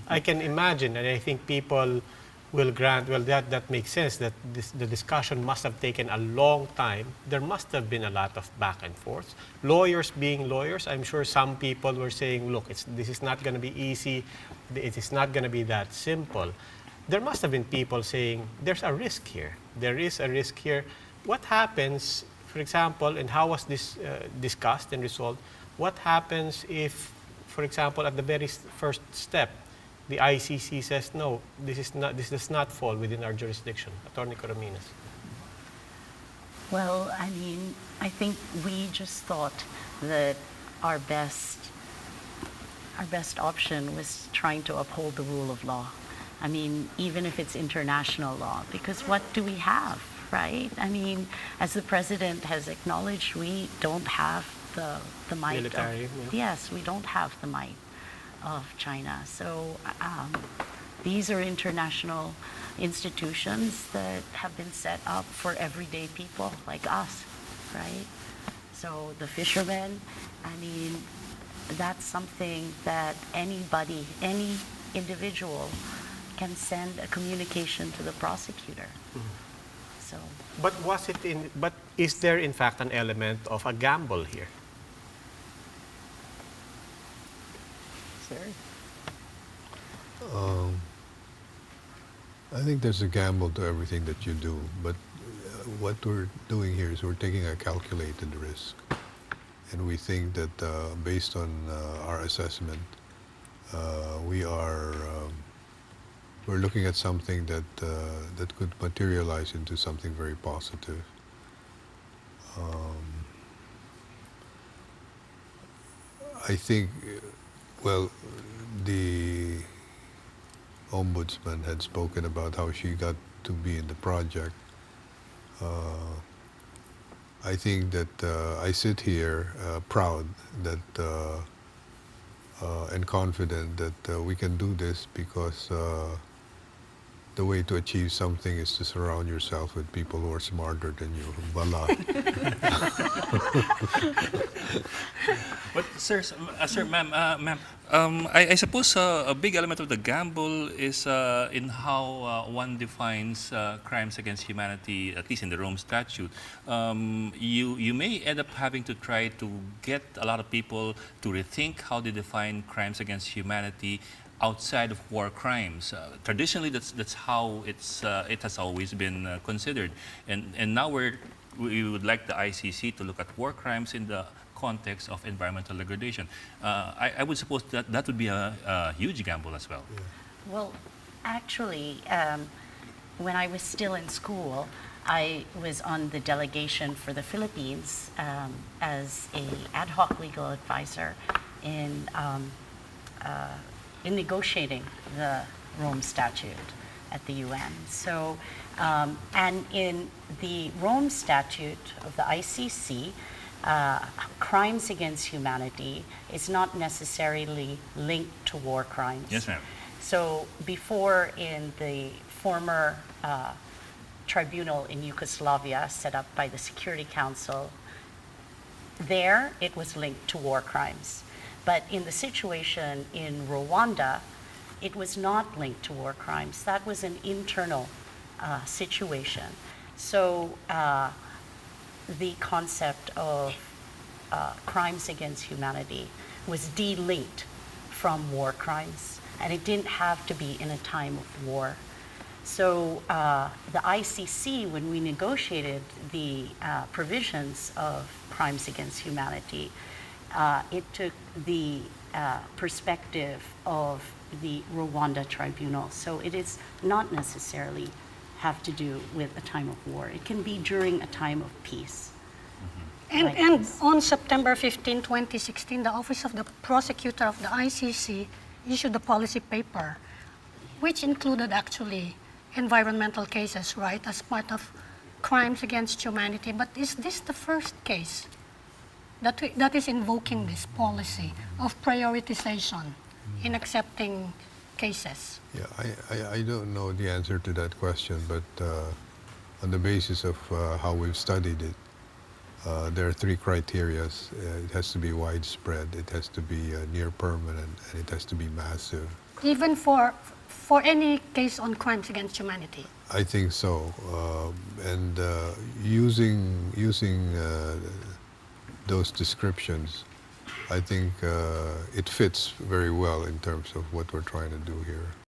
I can imagine, and I think people will grant, well, that makes sense, that the discussion must have taken a long time. There must have been a lot of back and forth. Lawyers being lawyers, I'm sure some people were saying, look, this is not going to be easy. It is not going to be that simple. There must have been people saying, there's a risk here. There is a risk here. What happens, for example, and how was this discussed and resolved? What happens if, for example, at the very first step, the ICC says, no, this does not fall within our jurisdiction? Attorney Corominas. Well, I mean, I think we just thought that our best option was trying to uphold the rule of law. I mean, even if it's international law, because what do we have, right? I mean, as the president has acknowledged, we don't have the might military, yes, we don't have the might of China. So these are international institutions that have been set up for everyday people like us, right? So the fishermen, I mean, that's something that anybody, any individual can send a communication to the prosecutor. So, but is there in fact an element of a gamble here? sir. I think there's a gamble to everything that you do, but what we're doing here is we're taking a calculated risk. And we think that based on our assessment, we're looking at something that could materialize into something very positive. I think, well, the ombudsman had spoken about how she got to be in the project. I think that I sit here proud that and confident that we can do this because the way to achieve something is to surround yourself with people who are smarter than you. Voila. But sir, ma'am, I suppose a big element of the gamble is in how one defines crimes against humanity, at least in the Rome Statute. You may end up having to try to get a lot of people to rethink how they define crimes against humanity outside of war crimes. Traditionally, that's how it has always been considered, and now we would like the ICC to look at war crimes in the context of environmental degradation. I would suppose that would be a huge gamble as well. Yeah. Well, actually, when I was still in school, I was on the delegation for the Philippines as an ad hoc legal advisor in negotiating the Rome Statute at the UN. So, and in the Rome Statute of the ICC, crimes against humanity is not necessarily linked to war crimes. Yes, ma'am. So before, in the former tribunal in Yugoslavia set up by the Security Council, there it was linked to war crimes. But in the situation in Rwanda, it was not linked to war crimes. That was an internal situation. So the concept of crimes against humanity was de-linked from war crimes, and it didn't have to be in a time of war. So the ICC, when we negotiated the provisions of crimes against humanity, it took the perspective of the Rwanda tribunal. So it is not necessarily have to do with a time of war. It can be during a time of peace. And on September 15, 2016, the Office of the Prosecutor of the ICC issued a policy paper, which included actually environmental cases, right, as part of crimes against humanity. But is this the first case that is invoking this policy of prioritization in accepting cases? Yeah, I don't know the answer to that question, but on the basis of how we've studied it, there are three criteria. It has to be widespread, it has to be near permanent, and it has to be massive. even for any case on crimes against humanity. I think so, and using those descriptions, I think it fits very well in terms of what we're trying to do here.